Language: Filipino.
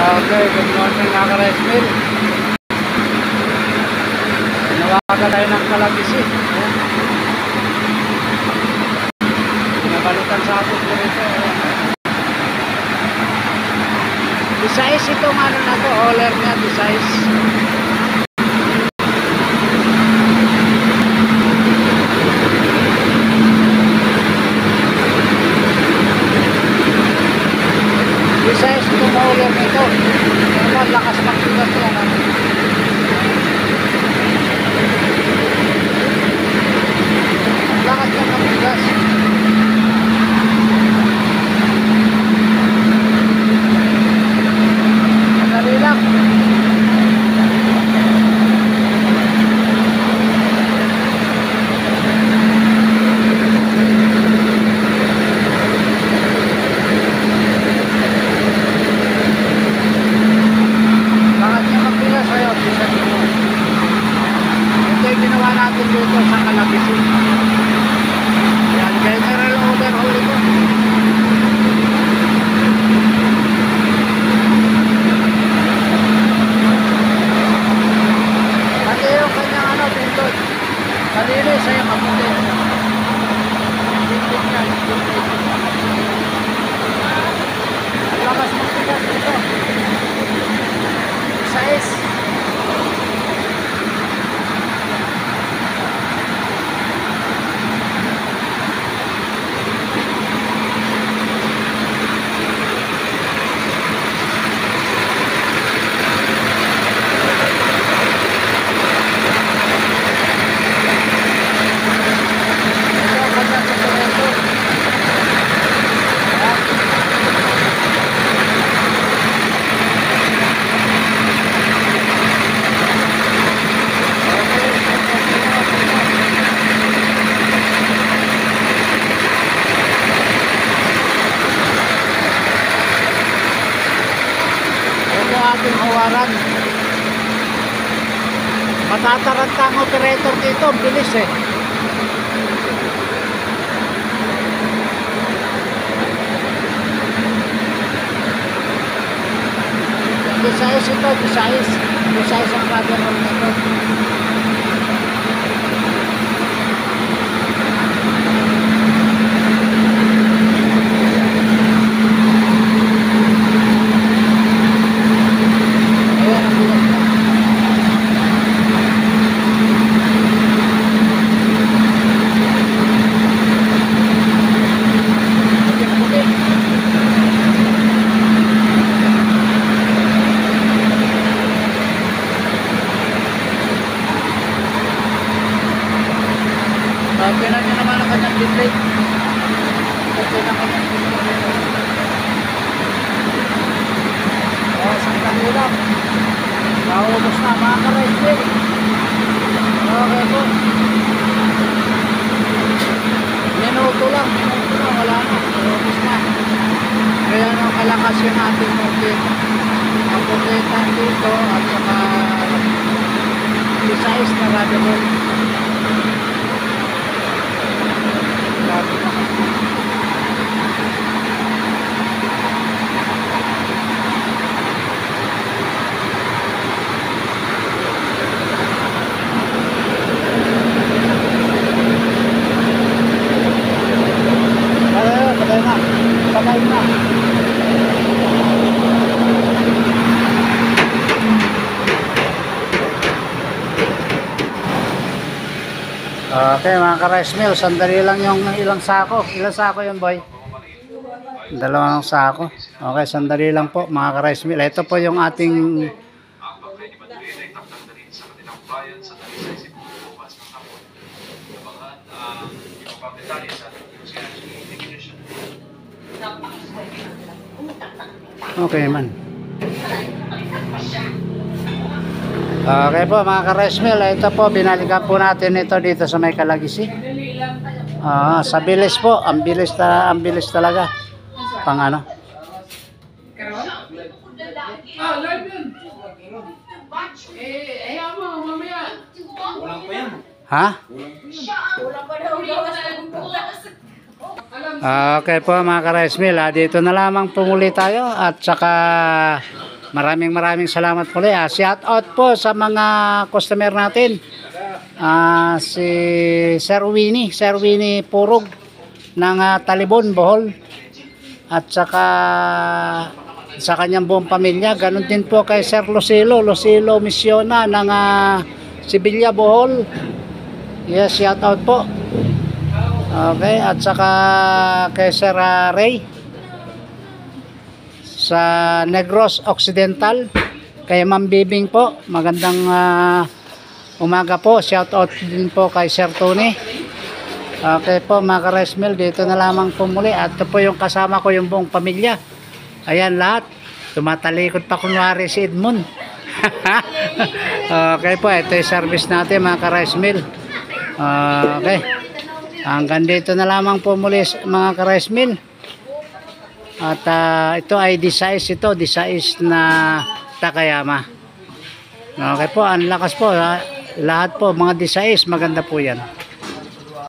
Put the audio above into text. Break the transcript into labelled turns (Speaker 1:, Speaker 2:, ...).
Speaker 1: Okay, good morning mga ka-rice mill. Nawagan tayo ng kalabisi. Pinabalitan sa atin ko rito. Size itong ano na to, hauler niya, size. Size itong hauler nito. Pero lakas magsigas yan. Lakas na magsigas. Madali lang. Ginawa natin dito sa Calabisi. Ayan, general overhaul ito. Pati yung kanyang ano, pindot. Malinis ay kaputi. Pindot niya, pindot. Ang lakas magsigas ito. Size. Ating hawaran. Matataranta ang operator dito, bilis eh. Visayas ito, Visayas. Visayas ang brother roll nito. Kailan nyo naman ang kanyang display. Sandali lang. Naubos na mga ka-rice mill. Okay po. Minuto lang, wala na. Naubos na. Kaya nang kalakas yung ating market. Ang pulitan dito at saka size na radical. Sabay na. Okay mga ka-rice mill, sandali lang yung ilang sako. Ilang sako yun boy? Dalawang sako. Okay, sandali lang po mga ka-rice mill. Ito po yung ating okay man. Okay po mga ka-rice mill, ito po binalikan po natin ito dito sa may Calabisi. Sa bilis po, ang bilis talaga. Pang ano? Ha? Okay po mga ka-rice mill, dito na lamang pumuli tayo at saka Maraming salamat muli. Shout out po sa mga customer natin. Si Sir Winnie Purog ng Talibon, Bohol. At saka sa kanyang buong pamilya. Ganon din po kay Sir Lucilo Misiona ng Sibilya, Bohol. Yes, shout out po. Okay, at saka kay Sir Ray sa Negros Occidental, kay Ma'am Bibing po, magandang umaga po. Shout out din po kay Sir Tony. Okay po mga ka-rice mill, dito na lamang po muli. At ito po yung kasama ko, yung buong pamilya. Ayan lahat, tumatalikod pa kunwari si Edmond. Okay po, ito yung service natin mga ka-rice mill. Okay, hanggang dito na lamang po muli mga ka-rice mill. At ito ay D-size na Takayama. Okay po, ang lakas po. Lahat po mga D-size, maganda po yan.